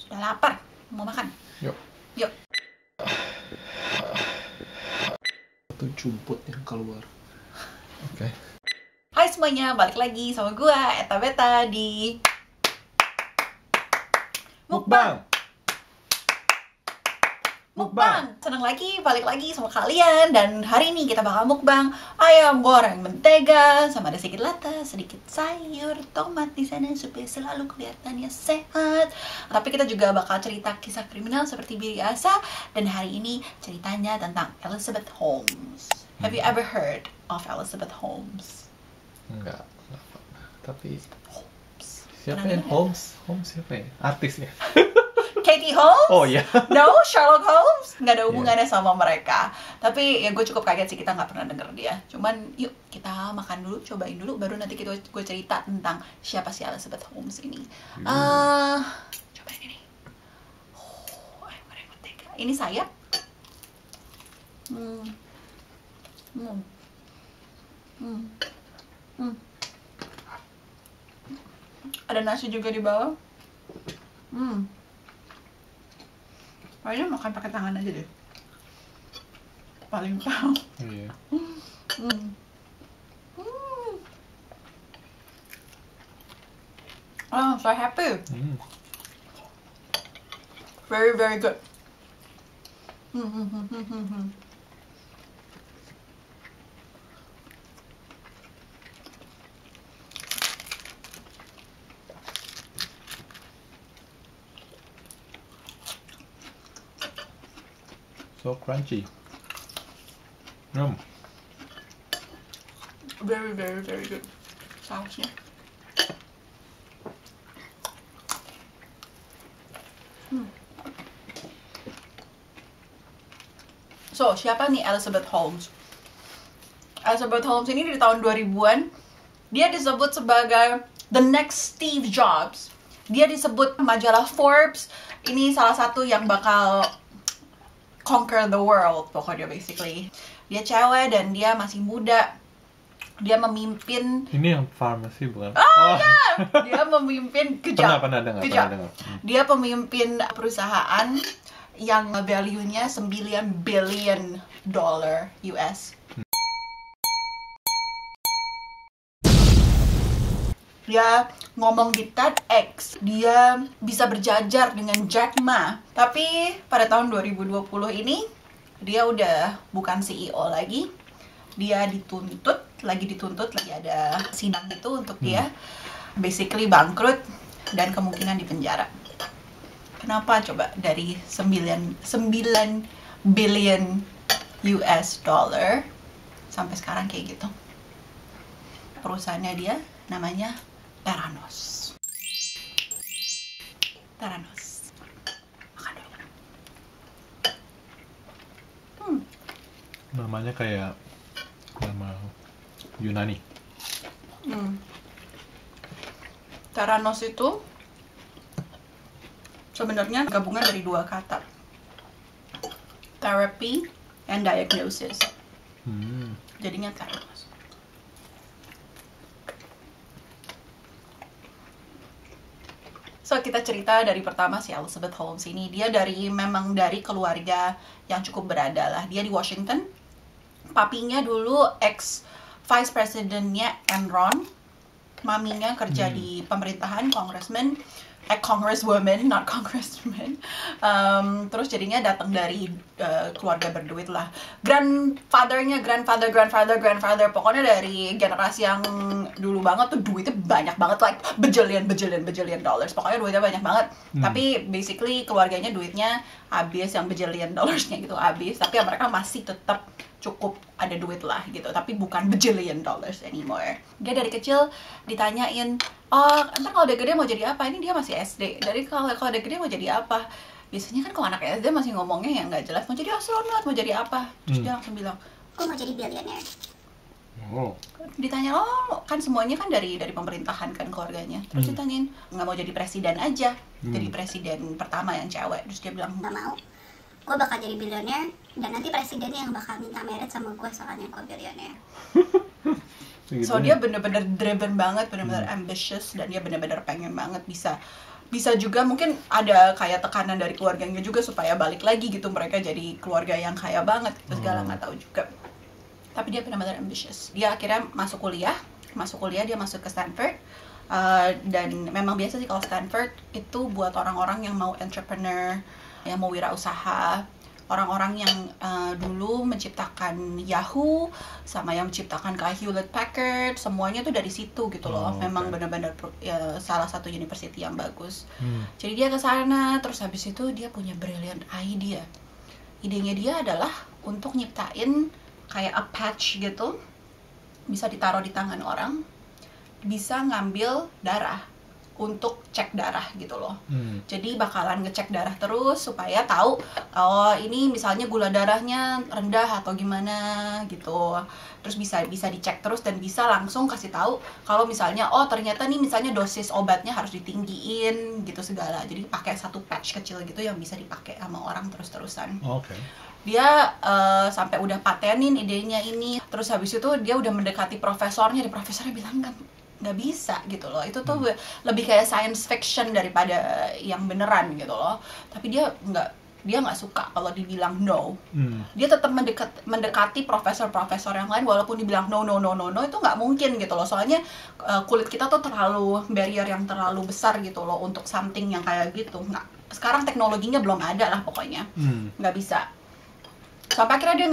Udah lapar, mau makan. Yuk. Yuk. Itu jumput yang keluar. Oke. Hai semuanya, balik lagi sama gua Eta Beta di Mukbang. Senang lagi, balik lagi sama kalian. Dan hari ini kita bakal mukbang ayam goreng mentega sama ada sedikit lada, sedikit sayur, tomat di sana supaya selalu kelihatannya sehat. Tapi kita juga bakal cerita kisah kriminal seperti biasa. Dan hari ini ceritanya tentang Elizabeth Holmes. Have you ever heard of Elizabeth Holmes? Enggak. Tapi Holmes. siapa ya? Holmes siapa ya? Artis ya? Katie Holmes? Oh iya. No, Sherlock Holmes? Nggak ada hubungannya sama mereka. Tapi ya gue cukup kaget sih, kita nggak pernah denger dia. Cuman yuk kita makan dulu, cobain dulu, baru nanti gue cerita tentang siapa si Elizabeth Holmes ini. Cobain ini. Ayam goreng mentega. Ini sayap. Ada nasi juga di bawah. Kayaknya makan pakai tangan aja deh. Paling tahu. Iya. Oh, so happy. Very, very good. So crunchy. Very, very, very good. Sausnya. So, siapa nih Elizabeth Holmes? Elizabeth Holmes ini di tahun 2000-an, dia disebut sebagai the next Steve Jobs. Dia disebut majalah Forbes, ini salah satu yang bakal conquer the world, pokoknya basically. Dia cewek dan dia masih muda. Dia memimpin. Ini yang pharmacy bukan? Ya! Dia memimpin kejap. Pernah dengar. Dia pemimpin perusahaan yang value-nya $9 billion US. Dia ngomong di TEDx, dia bisa berjajar dengan Jack Ma. Tapi pada tahun 2020 ini, dia udah bukan CEO lagi. Dia lagi dituntut, lagi ada sidang itu untuk dia. Basically bangkrut dan kemungkinan di penjara. Kenapa coba dari 9 billion US dollar sampai sekarang kayak gitu? Perusahaannya dia namanya Theranos. Makan dulu. Namanya kayak nama Yunani. Theranos itu sebenarnya gabungan dari dua kata, therapy and diagnosis. Jadinya Theranos. So, kita cerita dari pertama si Elizabeth Holmes ini. Dia memang dari keluarga yang cukup berada lah. Dia di Washington. Papinya dulu ex vice presidennya Enron. Maminya kerja di pemerintahan, congresswoman, not congressman. Terus jadinya datang dari keluarga berduit lah. Grandfather, pokoknya dari generasi yang dulu banget tuh duitnya banyak banget, like bajillion dollars. Pokoknya duitnya banyak banget. Tapi basically keluarganya duitnya habis, yang bajillion dollarsnya gitu habis. Tapi ya mereka masih tetap cukup ada duit lah gitu, tapi bukan bajillion dollars anymore. Dia dari kecil ditanyain, ntar kalau udah gede mau jadi apa? Ini dia masih SD. Dari kalau udah gede mau jadi apa? Biasanya kan kalau anak SD masih ngomongnya yang nggak jelas, mau jadi astronot, mau jadi apa? Terus dia langsung bilang, gue mau jadi billionaire. Ditanya, kan semuanya kan dari pemerintahan kan keluarganya. Terus ditanyain, nggak mau jadi presiden aja, jadi presiden pertama yang cewek. Terus dia bilang, nggak mau, gue bakal jadi billionaire dan nanti presidennya yang bakal minta merit sama gue soalnya gue billionaire. So dia bener-bener driven banget, bener-bener ambitious, dan dia bener-bener pengen banget bisa bisa juga mungkin ada kayak tekanan dari keluarganya juga supaya balik lagi gitu, mereka jadi keluarga yang kaya banget gitu, segala nggak tahu juga. Tapi dia benar-benar ambitious. Dia akhirnya masuk kuliah dia masuk ke Stanford. Dan memang biasa sih kalau Stanford itu buat orang-orang yang mau entrepreneur, yang mau wirausaha, orang-orang yang dulu menciptakan Yahoo sama yang menciptakan kayak Hewlett Packard, semuanya tuh dari situ gitu loh. Memang benar-benar ya, salah satu university yang bagus. Jadi dia ke sana, terus habis itu dia punya brilliant idea. Idenya dia adalah untuk nyiptain kayak a patch gitu, bisa ditaruh di tangan orang, bisa ngambil darah untuk cek darah gitu loh. Jadi bakalan ngecek darah terus supaya tahu oh ini misalnya gula darahnya rendah atau gimana gitu. Terus bisa dicek terus dan bisa langsung kasih tahu kalau misalnya oh ternyata nih misalnya dosis obatnya harus ditinggiin gitu segala. Jadi pakai satu patch kecil gitu yang bisa dipakai sama orang terus-terusan. Dia sampai udah patenin idenya ini. Terus habis itu dia udah mendekati profesornya, di profesornya bilang nggak bisa gitu loh, itu tuh lebih kayak science fiction daripada yang beneran gitu loh. Tapi dia nggak suka kalau dibilang no. Dia tetap mendekati profesor-profesor yang lain walaupun dibilang no itu nggak mungkin gitu loh. Soalnya kulit kita tuh terlalu barrier yang terlalu besar gitu loh untuk something yang kayak gitu. Sekarang teknologinya belum ada lah pokoknya, nggak bisa. Sampai akhirnya dia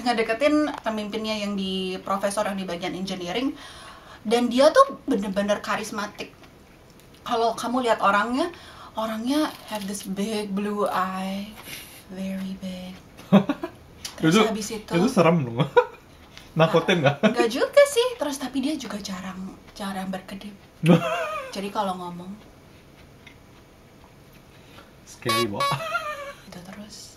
ngedeketin pemimpinnya yang di profesor yang di bagian engineering. Dan dia tuh bener-bener karismatik. Kalau kamu lihat orangnya have this big blue eye, very big. Terus habis itu serem dong. Nakutin nggak? Nggak juga sih. Terus tapi dia juga jarang berkedip. Jadi kalau ngomong scary banget. Itu terus.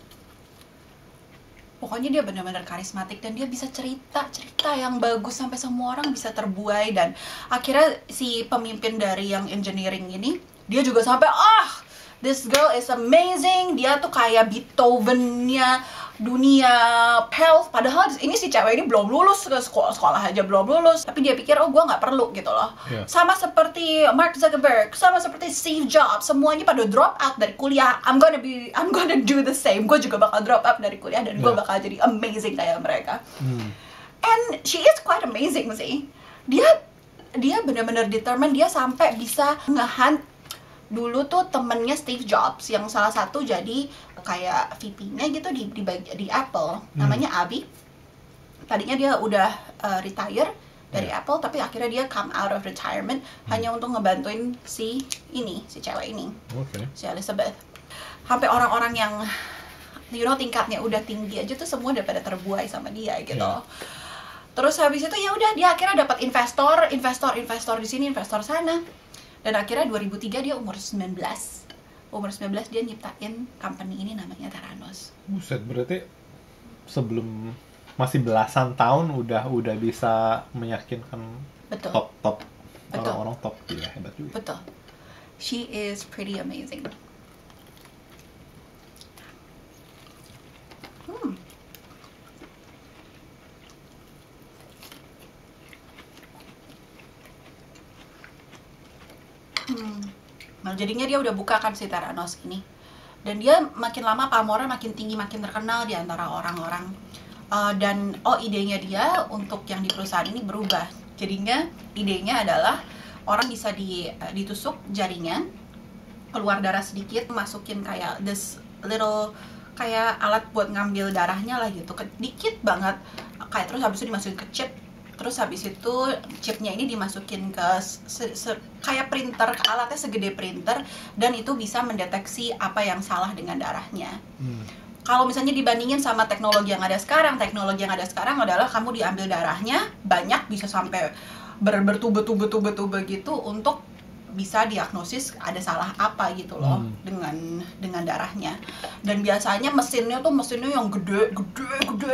Pokoknya dia benar-benar karismatik dan dia bisa cerita yang bagus sampai semua orang bisa terbuai. Dan akhirnya si pemimpin dari yang engineering ini, dia juga sampai this girl is amazing, dia tuh kayak Beethoven-nya dunia health. Padahal ini si cewek ini belum lulus ke sekolah aja belum lulus, tapi dia pikir gue nggak perlu gitu loh. Sama seperti Mark Zuckerberg, sama seperti Steve Jobs, semuanya pada drop out dari kuliah. I'm gonna do the same. Gue juga bakal drop out dari kuliah dan gue bakal jadi amazing kayak mereka. And she is quite amazing sih. Dia benar-benar determined. Dia sampai bisa ngehunt dulu tuh temennya Steve Jobs yang salah satu jadi kayak VP-nya gitu di Apple, namanya Avi. Tadinya dia udah retire dari Apple, tapi akhirnya dia come out of retirement hanya untuk ngebantuin si cewek ini, si Elizabeth. Sampai orang-orang yang tingkatnya udah tinggi aja tuh semua udah pada terbuai sama dia gitu. Terus habis itu ya udah dia akhirnya dapat investor di sini, investor sana. Dan akhirnya 2003 dia umur 19 dia nyiptain company ini namanya Theranos. Buset, berarti sebelum masih belasan tahun udah bisa meyakinkan top orang-orang top. Gila, hebat juga. Betul. She is pretty amazing. Nah, jadinya dia udah buka kan si Theranos ini. Dan dia makin lama pamornya makin tinggi, makin terkenal di antara orang-orang. Dan idenya dia untuk yang di perusahaan ini berubah. Jadinya idenya adalah orang bisa ditusuk jarinya, keluar darah sedikit, masukin kayak this little kayak alat buat ngambil darahnya lah gitu, dikit banget. Kayak terus habis itu dimasukin ke chip. Terus habis itu chipnya ini dimasukin ke kayak printer, alatnya segede printer, dan itu bisa mendeteksi apa yang salah dengan darahnya. Kalau misalnya dibandingin sama teknologi yang ada sekarang adalah kamu diambil darahnya banyak, bisa sampai bertuba-tuba gitu untuk bisa diagnosis ada salah apa gitu loh dengan darahnya. Dan biasanya mesinnya yang gede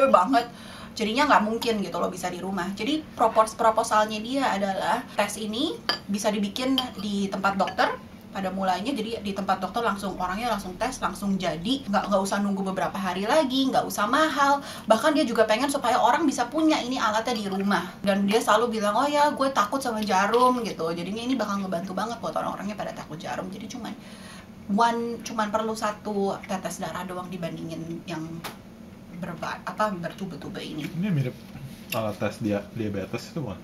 banget. Jadinya nggak mungkin gitu loh bisa di rumah. Jadi proposalnya dia adalah tes ini bisa dibikin di tempat dokter, pada mulainya. Jadi di tempat dokter langsung orangnya langsung tes, langsung jadi, nggak usah nunggu beberapa hari lagi, nggak usah mahal. Bahkan dia juga pengen supaya orang bisa punya ini alatnya di rumah. Dan dia selalu bilang, oh ya gue takut sama jarum gitu. Jadinya ini bakal ngebantu banget buat orang-orangnya pada takut jarum. Jadi cuman perlu 1 tetes darah doang dibandingin yang bertube-tube ini. Ini mirip alat tes diabetes itu kan?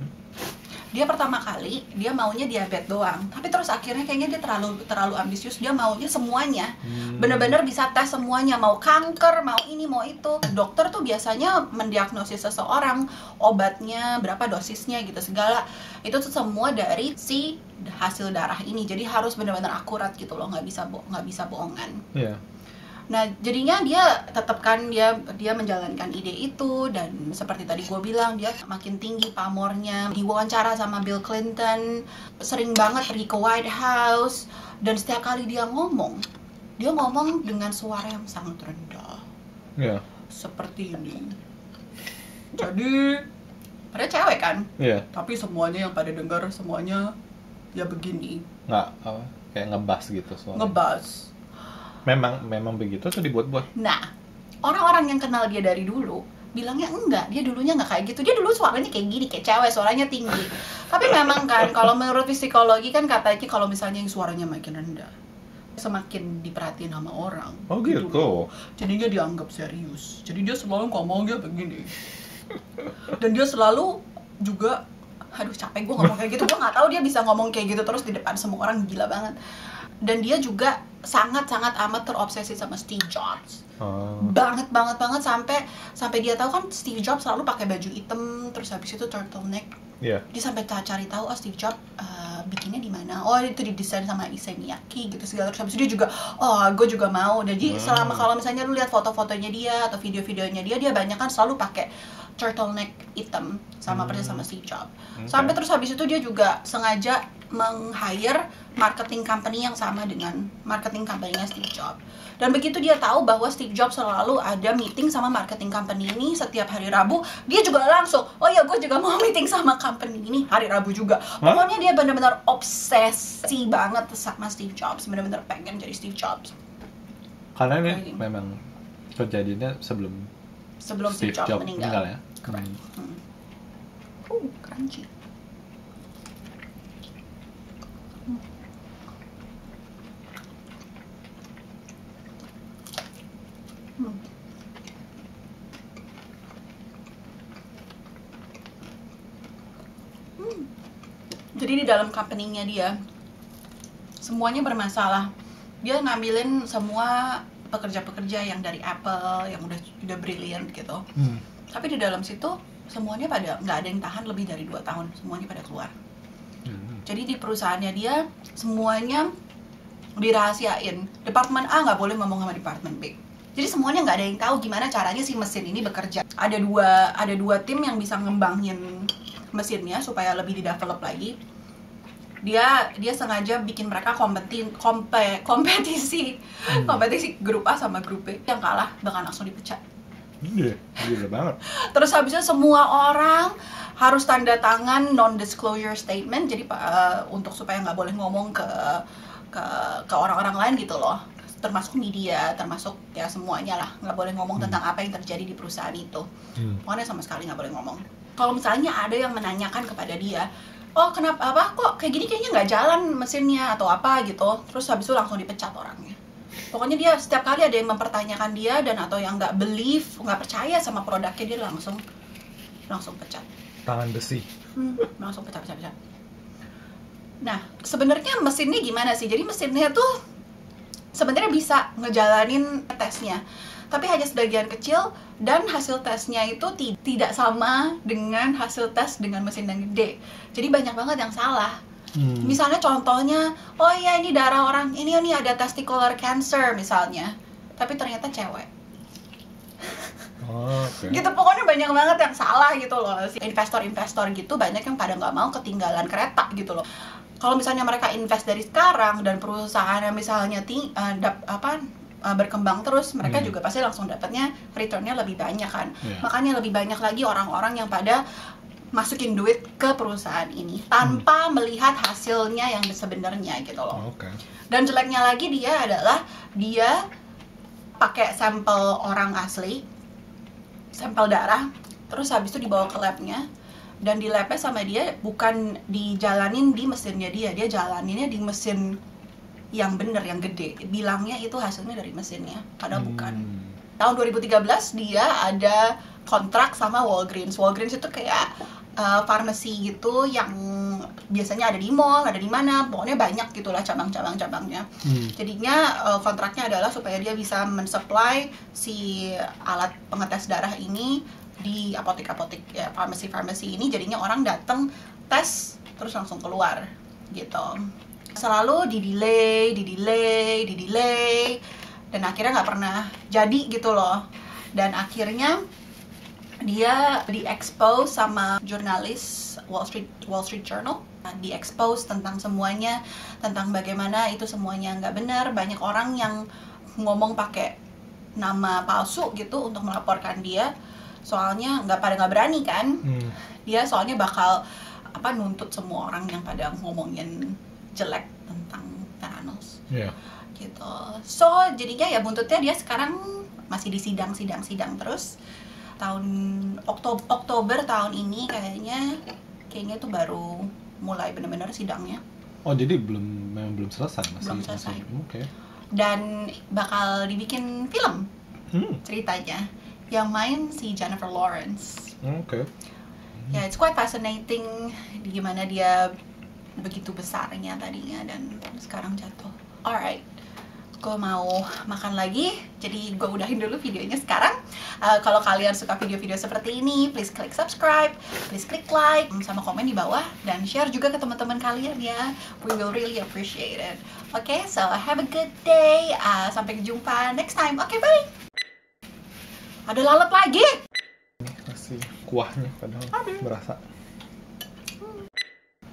Dia pertama kali dia maunya diabetes doang, tapi terus akhirnya kayaknya dia terlalu ambisius, dia maunya semuanya, bener-bener bisa tes semuanya, mau kanker, mau ini, mau itu. Dokter tuh biasanya mendiagnosis seseorang, obatnya berapa dosisnya gitu, segala itu tuh semua dari si hasil darah ini. Jadi harus bener-bener akurat gitu loh, nggak bisa bohongan. Iya. Nah, jadinya dia tetap kan dia menjalankan ide itu, dan seperti tadi gue bilang, dia makin tinggi pamornya, diwawancara sama Bill Clinton, sering banget pergi ke White House, dan setiap kali dia ngomong dengan suara yang sangat rendah. Iya. Seperti ini. Jadi, pada cewek kan? Iya. Tapi semuanya yang pada dengar semuanya ya begini. Kayak ngebas gitu suaranya. Ngebas. Memang begitu atau dibuat-buat? Nah, orang-orang yang kenal dia dari dulu bilangnya enggak, dia dulunya nggak kayak gitu. Dia dulu suaranya kayak gini, kayak cewek, suaranya tinggi. Tapi memang kan, kalau menurut psikologi kan katanya kalau misalnya yang suaranya makin rendah, semakin diperhatiin sama orang. Oh gitu. Jadinya dianggap serius. Jadi dia selalu ngomongnya begini. Dan dia selalu juga, aduh capek gue ngomong kayak gitu. Gue nggak tahu dia bisa ngomong kayak gitu terus di depan semua orang, gila banget. Dan dia juga sangat-sangat amat terobsesi sama Steve Jobs. Banget sampai dia tahu kan Steve Jobs selalu pakai baju hitam, terus habis itu turtleneck. Iya. Dia sampai cari tahu Steve Jobs bikinnya di mana. Oh, itu didesain sama Issey Miyake gitu segala. Terus habis itu dia juga, gue juga mau. Jadi selama kalau misalnya lu lihat foto-fotonya dia atau video-videonya dia banyak kan selalu pakai turtleneck hitam sama persis sama Steve Jobs. Sampai terus habis itu dia juga sengaja meng-hire marketing company yang sama dengan marketing company-nya Steve Jobs. Dan begitu dia tahu bahwa Steve Jobs selalu ada meeting sama marketing company ini setiap hari Rabu, dia juga langsung, oh ya gue juga mau meeting sama company ini hari Rabu juga. Pokoknya dia benar-benar obsesi banget sama Steve Jobs, benar-benar pengen jadi Steve Jobs. Karena ini memang kejadiannya sebelum Steve Jobs meninggal ya. Crunchy. Jadi di dalam company-nya dia semuanya bermasalah. Dia ngambilin semua pekerja-pekerja yang dari Apple yang udah brilliant gitu. Tapi di dalam situ semuanya pada nggak ada yang tahan lebih dari 2 tahun, semuanya pada keluar. Jadi di perusahaannya dia semuanya dirahasiain. Departemen A nggak boleh ngomong sama departemen B. Jadi semuanya nggak ada yang tahu gimana caranya si mesin ini bekerja. Ada dua tim yang bisa ngembangin mesinnya supaya lebih di-develop lagi. Dia sengaja bikin mereka kompetisi grup A sama grup B. Yang kalah bakal langsung dipecat. Gila banget. Terus habisnya semua orang harus tanda tangan non-disclosure statement. Jadi untuk supaya nggak boleh ngomong ke orang-orang lain gitu loh. Termasuk media, termasuk ya semuanya lah. Nggak boleh ngomong tentang apa yang terjadi di perusahaan itu. Pokoknya sama sekali nggak boleh ngomong. Kalau misalnya ada yang menanyakan kepada dia, oh kenapa, kok kayak gini kayaknya nggak jalan mesinnya atau apa gitu, terus habis itu langsung dipecat orangnya. Pokoknya dia setiap kali ada yang mempertanyakan dia dan atau yang nggak percaya sama produknya, dia langsung pecat. Tangan besi. Langsung pecat. Nah, sebenarnya mesinnya gimana sih? Jadi mesinnya tuh sebenarnya bisa ngejalanin tesnya, tapi hanya sebagian kecil, dan hasil tesnya itu tidak sama dengan hasil tes dengan mesin yang gede. Jadi banyak banget yang salah. Misalnya contohnya, oh iya ini darah orang, ini ada testicular cancer misalnya, tapi ternyata cewek. Okay. Gitu, pokoknya banyak banget yang salah gitu loh. Investor gitu banyak yang pada nggak mau ketinggalan kereta gitu loh. Kalau misalnya mereka invest dari sekarang dan perusahaannya misalnya berkembang terus, mereka juga pasti langsung dapatnya returnnya lebih banyak kan. Makanya lebih banyak lagi orang-orang yang pada masukin duit ke perusahaan ini tanpa melihat hasilnya yang sebenarnya gitu loh. Dan jeleknya lagi dia adalah dia pakai sampel orang asli, sampel darah, terus habis itu dibawa ke labnya, dan di labnya sama dia bukan dijalanin di mesinnya dia jalaninnya di mesin yang bener, yang gede. Bilangnya itu hasilnya dari mesinnya, padahal bukan. Tahun 2013 dia ada kontrak sama Walgreens. Walgreens itu kayak farmasi gitu yang biasanya ada di mall, ada di mana, pokoknya banyak gitulah cabang-cabangnya. Jadinya kontraknya adalah supaya dia bisa mensupply si alat pengetes darah ini di apotek-apotek ya, farmasi ini. Jadinya orang datang tes terus langsung keluar gitu. Selalu didelay, dan akhirnya nggak pernah jadi gitu loh. Dan akhirnya dia di-expose sama jurnalis Wall Street Journal, di-expose tentang semuanya, tentang bagaimana itu semuanya nggak benar. Banyak orang yang ngomong pakai nama palsu gitu untuk melaporkan dia, soalnya nggak berani kan. Dia soalnya bakal nuntut semua orang yang pada ngomongin jelek tentang Thanos. Gitu. So jadinya ya buntutnya dia sekarang masih di sidang terus. Tahun Oktober tahun ini kayaknya tuh baru mulai benar-benar sidangnya. Oh, jadi memang belum selesai masih. Belum selesai. Oke. Dan bakal dibikin film ceritanya yang main si Jennifer Lawrence. Oke. Ya, it's quite fascinating gimana dia begitu besarnya tadinya dan sekarang jatuh. Alright, gue mau makan lagi, jadi gue udahin dulu videonya sekarang. Kalau kalian suka video-video seperti ini, please klik subscribe, please klik like, sama komen di bawah, dan share juga ke teman-teman kalian ya. We will really appreciate it. Okay, so have a good day. Sampai jumpa next time. Okay, bye. Ada lalat lagi. Masih kuahnya padahal berasa.